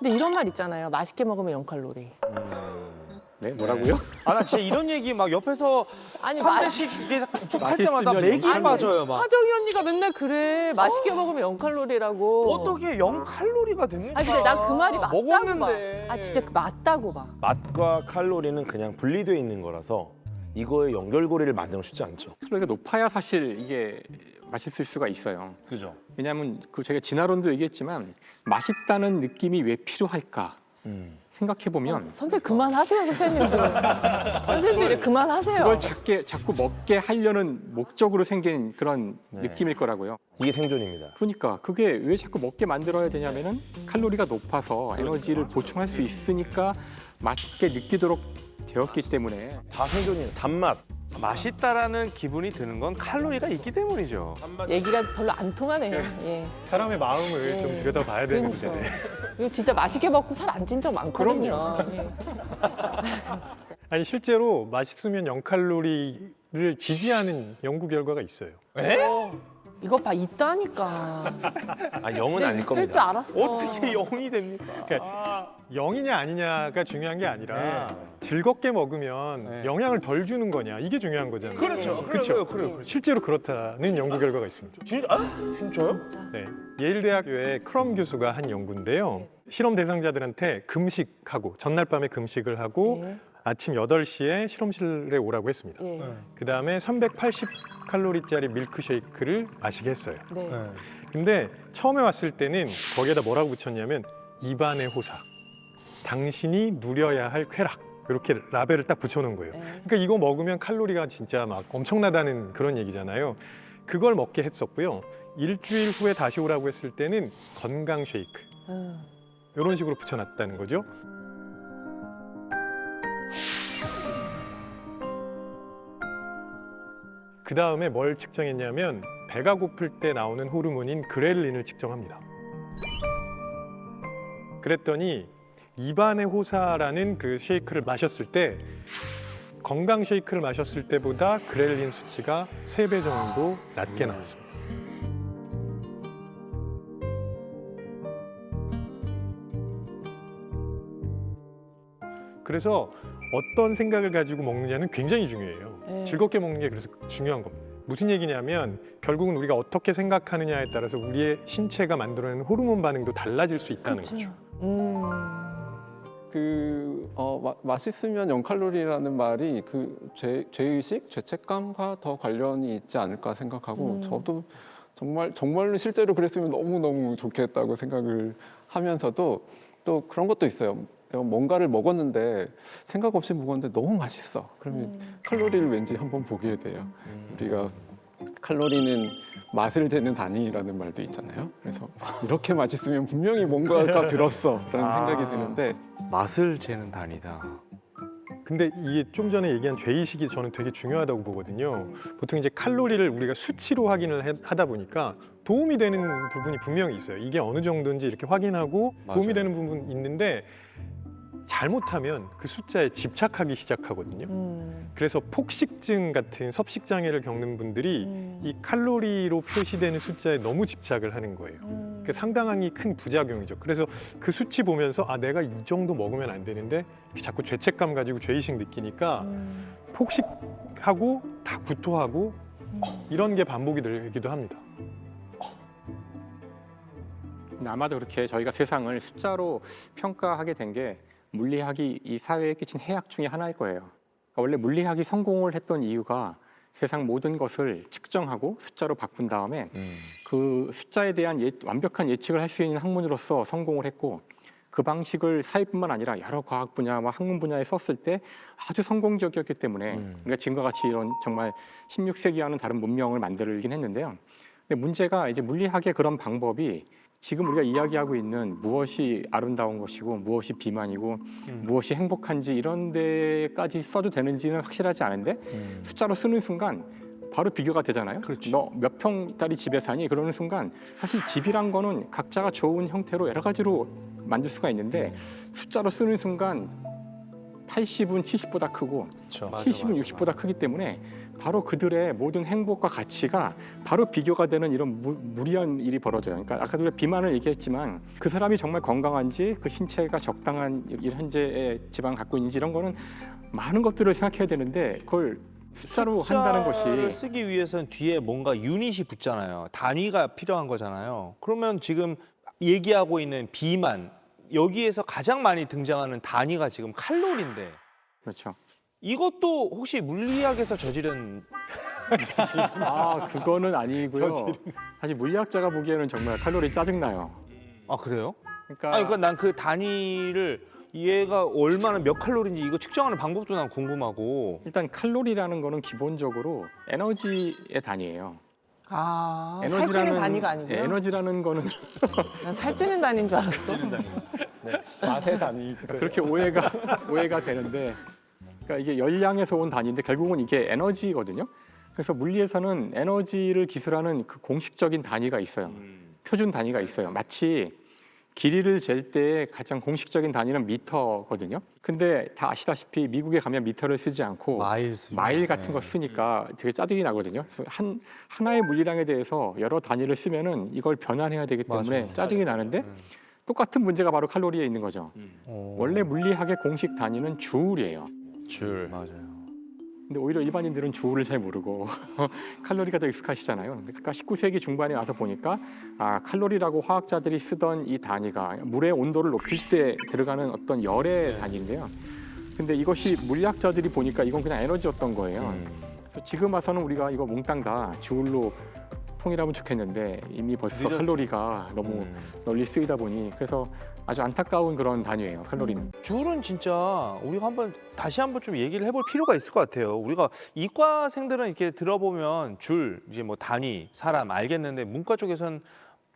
근데 이런 말 있잖아요. 맛있게 먹으면 0칼로리. 네, 뭐라고요? 아, 나 진짜 이런 얘기 막 옆에서 아니, 한 대씩 이게 쭉 할 때마다 맛있으면 맥이 아니, 빠져요, 막. 화정이 언니가 맨날 그래. 맛있게 먹으면 0칼로리라고. 어떻게 0칼로리가 됩니까? 아니 근데 난 그 말이 맞다고 먹었는데. 봐. 아 진짜 맞다고 봐. 맛과 칼로리는 그냥 분리되어 있는 거라서 이거의 연결고리를 만들기 쉽지 않죠. 칼로리가 높아야 사실 이게 맛있을 수가 있어요. 그죠? 왜냐하면 그 저희가 진화론도 얘기했지만 맛있다는 느낌이 왜 필요할까 생각해 보면 선생님 그만하세요 선생님들. 선생님들이 그만하세요. 그걸 자꾸 먹게 하려는 목적으로 생긴 그런 네. 느낌일 거라고요. 이게 생존입니다. 그러니까 그게 왜 자꾸 먹게 만들어야 되냐면은 칼로리가 높아서 에너지를 보충할 수 있으니까 맛있게 느끼도록 되었기 때문에 다 생존이에요. 단맛. 맛있다라는 기분이 드는 건 칼로리가 있기 때문이죠. 얘기가 별로 안 통하네요. 예. 사람의 마음을 예. 좀 들여다봐야 되는 그러니까. 문제네. 이거 진짜 맛있게 먹고 살 안 찐 적 많거든요. 예. 아니 실제로 맛있으면 0칼로리를 지지하는 연구 결과가 있어요. 이거 봐 있다니까. 아, 영은 내가 아닐 있을 줄 겁니다. 알았어. 어떻게 0이 됩니까? 그러니까 0이냐 아니냐가 중요한 게 아니라 네. 즐겁게 먹으면 네. 영향을 덜 주는 거냐 이게 중요한 거잖아요. 그렇죠. 그렇죠. 그래요. 실제로 그렇다는 연구 결과가 있습니다. 진짜요? 네. 예일대학교의 크럼 교수가 한 연구인데요. 실험 대상자들한테 금식하고 전날 밤에 금식을 하고 네. 아침 8시에 실험실에 오라고 했습니다. 예. 그다음에 380칼로리짜리 밀크쉐이크를 마시게 했어요. 네. 근데 처음에 왔을 때는 거기에다 뭐라고 붙였냐면 입안의 호사, 당신이 누려야 할 쾌락 이렇게 라벨을 딱 붙여놓은 거예요. 네. 그러니까 이거 먹으면 칼로리가 진짜 막 엄청나다는 그런 얘기잖아요. 그걸 먹게 했었고요. 일주일 후에 다시 오라고 했을 때는 건강 쉐이크 이런 식으로 붙여놨다는 거죠. 그 다음에 뭘 측정했냐면 배가 고플 때 나오는 호르몬인 그렐린을 측정합니다. 그랬더니 입안의 호사라는 그 쉐이크를 마셨을 때 건강 쉐이크를 마셨을 때보다 그렐린 수치가 3배 정도 낮게 나왔습니다. 그래서 어떤 생각을 가지고 먹느냐는 굉장히 중요해요. 네. 즐겁게 먹는 게 그래서 중요한 겁니다. 무슨 얘기냐면 결국은 우리가 어떻게 생각하느냐에 따라서 우리의 신체가 만들어내는 호르몬 반응도 달라질 수 있다는 거죠. 맛있으면 0칼로리라는 말이 그 죄의식, 죄책감과 더 관련이 있지 않을까 생각하고 저도 정말로 실제로 그랬으면 너무너무 좋겠다고 생각을 하면서도 또 그런 것도 있어요. 내가 뭔가를 먹었는데 생각 없이 먹었는데 너무 맛있어. 그러면 칼로리를 왠지 한번 보게 돼요. 우리가 칼로리는 맛을 재는 단위라는 말도 있잖아요. 그래서 이렇게 맛있으면 분명히 뭔가가 들었어 라는 생각이 드는데 맛을 재는 단위다. 근데 이게 좀 전에 얘기한 죄의식이 저는 되게 중요하다고 보거든요. 보통 이제 칼로리를 우리가 수치로 확인을 하다 보니까 도움이 되는 부분이 분명히 있어요. 이게 어느 정도인지 이렇게 확인하고 도움이 맞아요. 되는 부분이 있는데 잘못하면 그 숫자에 집착하기 시작하거든요. 그래서 폭식증 같은 섭식 장애를 겪는 분들이 이 칼로리로 표시되는 숫자에 너무 집착을 하는 거예요. 그게 상당히 큰 부작용이죠. 그래서 그 수치 보면서 아 내가 이 정도 먹으면 안 되는데 이렇게 자꾸 죄책감 가지고 죄의식 느끼니까 폭식하고 다 구토하고 이런 게 반복이 되기도 합니다. 아마도 그렇게 저희가 세상을 숫자로 평가하게 된 게 물리학이 이 사회에 끼친 해악 중에 하나일 거예요. 그러니까 원래 물리학이 성공을 했던 이유가 세상 모든 것을 측정하고 숫자로 바꾼 다음에 그 숫자에 대한 완벽한 예측을 할 수 있는 학문으로서 성공을 했고 그 방식을 사회뿐만 아니라 여러 과학 분야와 학문 분야에 썼을 때 아주 성공적이었기 때문에 우리가 지금과 같이 이런 정말 16세기와는 다른 문명을 만들긴 했는데요. 근데 문제가 이제 물리학의 그런 방법이 지금 우리가 이야기하고 있는 무엇이 아름다운 것이고 무엇이 비만이고 무엇이 행복한지 이런 데까지 써도 되는지는 확실하지 않은데 숫자로 쓰는 순간 바로 비교가 되잖아요. 너 몇 평짜리 집에 사니? 그러는 순간 사실 집이란 거는 각자가 좋은 형태로 여러 가지로 만들 수가 있는데 숫자로 쓰는 순간 80은 70보다 크고 그렇죠. 70은 60보다 크기 때문에 바로 그들의 모든 행복과 가치가 바로 비교가 되는 이런 무리한 일이 벌어져요. 그러니까 아까도 우리가 비만을 얘기했지만 그 사람이 정말 건강한지 그 신체가 적당한 현재의 지방을 갖고 있는지 이런 거는 많은 것들을 생각해야 되는데 그걸 숫자로 한다는 숫자를 것이 쓰기 위해서는 뒤에 뭔가 유닛이 붙잖아요. 단위가 필요한 거잖아요. 그러면 지금 얘기하고 있는 비만 여기에서 가장 많이 등장하는 단위가 지금 칼로리인데 그렇죠. 이것도 혹시 물리학에서 저지른 아 그거는 아니고요. 사실 물리학자가 보기에는 정말 칼로리 짜증나요. 아 그래요? 그러니까, 아니 그러니까 난 그 단위를 얘가 얼마나 몇 칼로리인지 이거 측정하는 방법도 난 궁금하고. 일단 칼로리라는 거는 기본적으로 에너지의 단위예요. 아, 살찌는 단위가 아니고요. 에너지라는 거는 난 살찌는 단위인 줄 알았어. 맛의 단위. 그렇게 오해가 되는데, 그러니까 이게 열량에서 온 단위인데 결국은 이게 에너지거든요. 그래서 물리에서는 에너지를 기술하는 그 공식적인 단위가 있어요. 표준 단위가 있어요. 마치 길이를 잴 때의 가장 공식적인 단위는 미터거든요. 근데 다 아시다시피 미국에 가면 미터를 쓰지 않고 마일 같은 거 쓰니까 되게 짜증이 나거든요. 그래서 하나의 물리량에 대해서 여러 단위를 쓰면은 이걸 변환해야 되기 때문에 짜증이 나는데 똑같은 문제가 바로 칼로리에 있는 거죠. 원래 물리학의 공식 단위는 주울이에요. 줄. 맞아요. 근데 오히려 일반인들은 주울을 잘 모르고 칼로리가 더 익숙하시잖아요. 그러니까 19세기 중반에 와서 보니까 아, 칼로리라고 화학자들이 쓰던 이 단위가 물의 온도를 높일 때 들어가는 어떤 열의 단위인데요. 근데 이것이 물리학자들이 보니까 이건 그냥 에너지였던 거예요. 그래서 지금 와서는 우리가 이거 몽땅 다 주울로 통일하면 좋겠는데 이미 벌써 늦었죠. 칼로리가 너무 널리 쓰이다 보니 그래서 아주 안타까운 그런 단위예요. 칼로리는. 줄은 진짜 우리가 다시 한번 좀 얘기를 해볼 필요가 있을 것 같아요. 우리가 이과생들은 이렇게 들어보면 줄, 이제 뭐 단위, 사람 알겠는데 문과 쪽에서는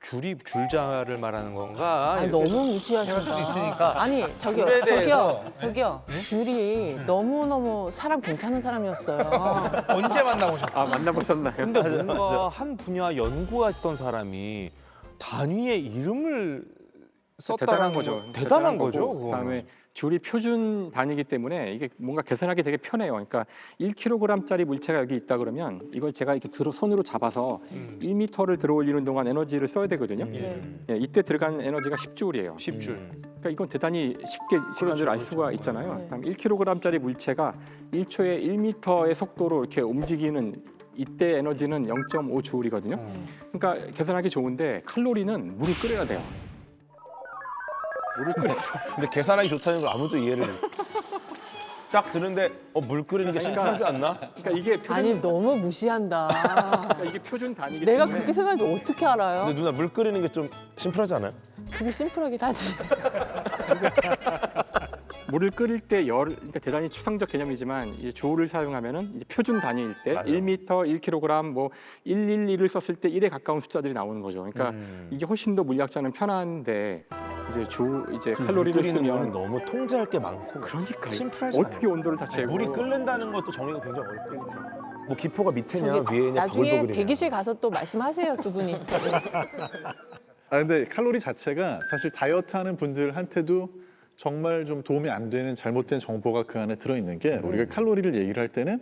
줄이 줄자를 말하는 건가? 아니, 이렇게 너무 무시하신다. 수도 있으니까. 아니 저기요, 줄에 대해서. 저기요. 줄이 너무 사람 괜찮은 사람이었어요. 언제 만나보셨어요? 아 만나보셨나요? 근데 뭔가 한 분야 연구했던 사람이 단위의 이름을 썼다는 대단한 거죠. 대단한 거죠. 거고, 그거는. 그다음에 줄이 표준 단위이기 때문에 이게 뭔가 계산하기 되게 편해요. 그러니까 1kg짜리 물체가 여기 있다 그러면 이걸 제가 이렇게 손으로 잡아서 1m를 들어 올리는 동안 에너지를 써야 되거든요. 네. 예, 이때 들어간 에너지가 10줄이에요. 10줄. 그러니까 이건 대단히 쉽게 시간을 알 수가 있잖아요. 네. 그다음 1kg짜리 물체가 1초에 1m의 속도로 이렇게 움직이는 이때 에너지는 0.5줄이거든요. 그러니까 계산하기 좋은데 칼로리는 물을 끓여야 돼요. 물을 끓여서 근데 계산하기 좋다는 걸 아무도 이해를 딱 드는데 물 끓이는 게 심플하지 않나? 그러니까 이게 표준, 아니 너무 무시한다. 그러니까 이게 표준 단위이기 내가 때문에 그렇게 생각하는지 어떻게 알아요? 근데 누나 물 끓이는 게 좀 심플하지 않아요? 그게 심플하긴 하지. 물을 끓일 때 그러니까 대단히 추상적 개념이지만 이제 조울을 사용하면은 이제 표준 단위일 때 맞아. 1m, 1kg, 뭐 111을 썼을 때 1에 가까운 숫자들이 나오는 거죠. 그러니까 이게 훨씬 더 물리학자는 편한데 이제 물 칼로리를 끓이는 거는 쓰면 너무 통제할 게 많고 그러니까 심플하지 어떻게 않아요. 온도를 다 재고 물이 끓는다는 것도 정의가 굉장히 어렵고 뭐 기포가 밑에냐 저기 위에냐 나중에 바글바글이냐. 대기실 가서 또 말씀하세요 두 분이. 아 근데 칼로리 자체가 사실 다이어트 하는 분들한테도 정말 좀 도움이 안 되는 잘못된 정보가 그 안에 들어있는 게 우리가 칼로리를 얘기를 할 때는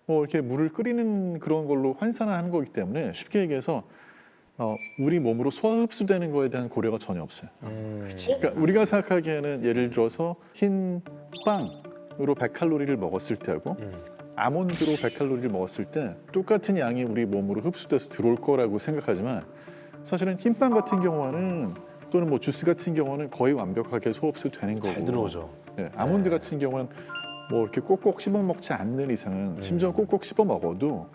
뭐 이렇게 물을 끓이는 그런 걸로 환산을 하는 거기 때문에 쉽게 얘기해서 우리 몸으로 소화 흡수되는 거에 대한 고려가 전혀 없어요. 그러니까 우리가 생각하기에는 예를 들어서 흰 빵으로 100칼로리를 먹었을 때하고 아몬드로 100칼로리를 먹었을 때 똑같은 양이 우리 몸으로 흡수돼서 들어올 거라고 생각하지만 사실은 흰빵 같은 경우는 또는 뭐 주스 같은 경우는 거의 완벽하게 소흡수 되는 거고 잘 들어오죠. 예, 아몬드 같은 경우는 뭐 이렇게 꼭꼭 씹어 먹지 않는 이상은 심지어 꼭꼭 씹어 먹어도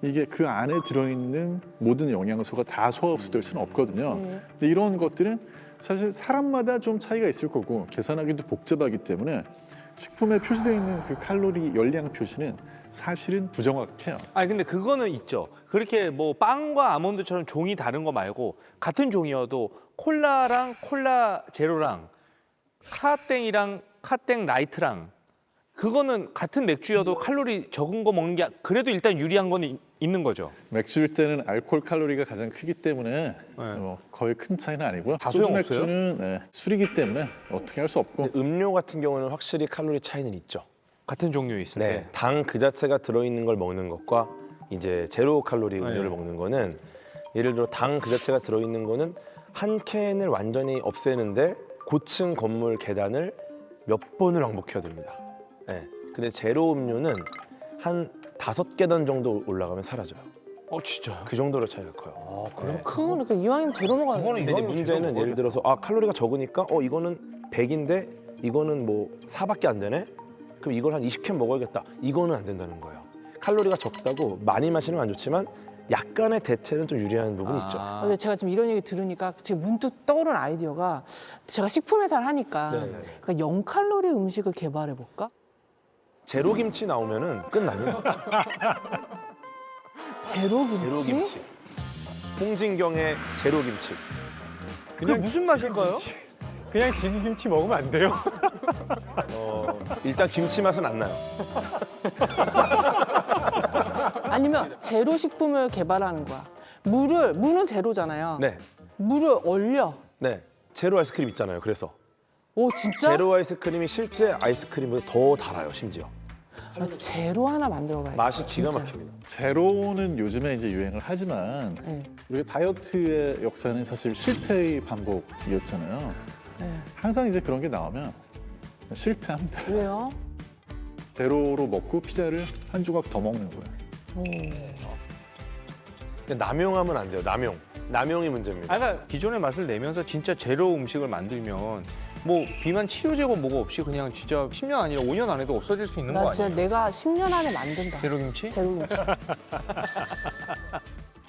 이게 그 안에 들어있는 모든 영양소가 다 소화 흡수될 수는 없거든요. 근데 이런 것들은 사실 사람마다 좀 차이가 있을 거고 계산하기도 복잡하기 때문에 식품에 표시되어 있는 그 칼로리 열량 표시는 사실은 부정확해요. 아니 근데 그거는 있죠. 그렇게 뭐 빵과 아몬드처럼 종이 다른 거 말고 같은 종이어도 콜라랑 콜라 제로랑 카땡이랑 카땡 라이트랑 그거는 같은 맥주여도 칼로리 적은 거 먹는 게 그래도 일단 유리한 건 있는 거죠. 맥주일 때는 알코올 칼로리가 가장 크기 때문에 거의 큰 차이는 아니고요. 다 소주 소용없어요? 맥주는 술이기 때문에 어떻게 할 수 없고 음료 같은 경우는 확실히 칼로리 차이는 있죠. 같은 종류 있을 네, 때. 당 그 자체가 들어있는 걸 먹는 것과 이제 제로 칼로리 음료를 먹는 거는 예를 들어 당 그 자체가 들어있는 거는 한 캔을 완전히 없애는데 고층 건물 계단을 몇 번을 왕복해야 됩니다. 네. 근데 제로 음료는 한 5계단 정도 올라가면 사라져요. 진짜요? 그 정도로 차이가 커요. 그러니까 이왕이면 제로 먹어야 돼. 근데 이제 문제는 예를 들어서 칼로리가 적으니까 이거는 100인데 이거는 뭐 4밖에 안 되네? 그럼 이걸 한 20캔 먹어야겠다. 이거는 안 된다는 거예요. 칼로리가 적다고 많이 마시는 건 안 좋지만 약간의 대체는 좀 유리한 부분이 있죠. 근데 제가 지금 이런 얘기 들으니까 지금 문득 떠오른 아이디어가 제가 식품 회사를 하니까 네네. 그러니까 0칼로리 음식을 개발해 볼까? 제로 김치 나오면은 끝납니다. 제로 김치? 제로 김치. 홍진경의 제로 김치. 그게 무슨 맛일까요? 그냥 지기김치 먹으면 안 돼요. 일단 김치 맛은 안 나요. 아니면 제로 식품을 개발하는 거야. 물은 제로잖아요. 네, 물을 얼려. 네. 제로 아이스크림 있잖아요. 그래서 오 진짜? 제로 아이스크림이 실제 아이스크림보다 더 달아요. 심지어 나 제로 하나 만들어봐야지. 맛이 기가 진짜. 막힙니다. 제로는 요즘에 이제 유행을 하지만 네. 우리가 다이어트의 역사는 사실 실패의 반복이었잖아요. 네. 항상 이제 그런 게 나오면 실패합니다. 왜요? 제로로 먹고 피자를 한 조각 더 먹는 거예요. 근데 남용하면 안 돼요. 남용이 문제입니다. 그러니까 기존의 맛을 내면서 진짜 제로 음식을 만들면 뭐 비만 치료제고 뭐고 없이 그냥 진짜 10년 아니라 5년 안에도 없어질 수 있는 거 나 아니에요? 진짜 내가 10년 안에 만든다. 제로 김치? 제로 김치.